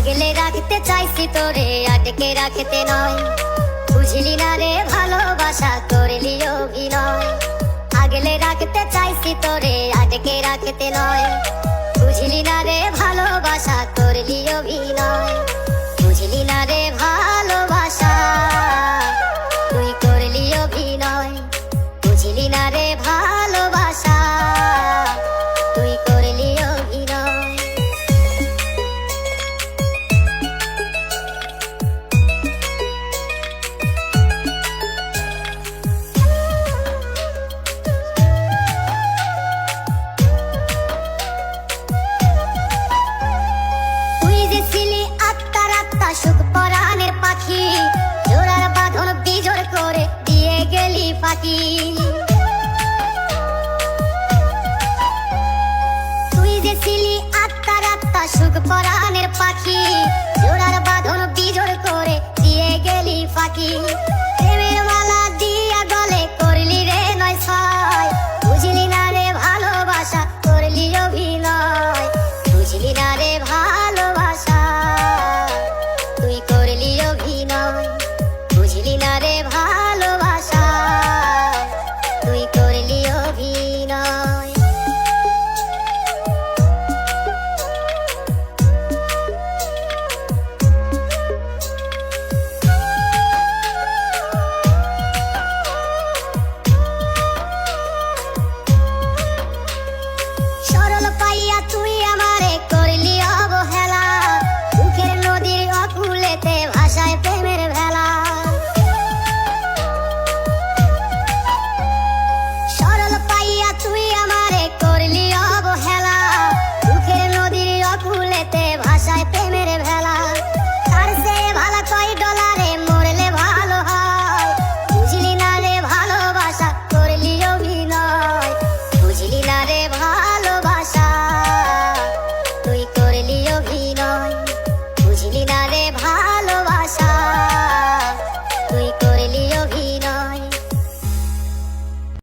আগলে রাখতে চাইছি তোরে আটকে রাখতে নয়, বুঝলি না রে ভালোবাসা করলি অভিনয়। আগলে রাখতে চাইছি তোরে আটকে রাখতে নয়, বুঝলি না রে ভালোবাসা করলি অভিনয়। বুঝলি না রে ভালোবাসা তুই করলি অভিনয়, বুঝলি না রে ভালোবাসা তুই করলি অভিনয়। সুখ পরাণের পাখি, জোড়ার বাঁধন বিজোড় করে দিয়ে গেলি ফাঁকি। তুই যে ছিলি আত্মার আত্মা সুখ পরাণের পাখি, জোড়ার বাঁধন বিজোড় করে দিয়ে গেলি ফাঁকি। প্রেমের মালা দিয়া গলে করলি রে নয় ছয়, বুঝলি না রে ভালোবাসা করলি অভিনয়। বুঝলি না রে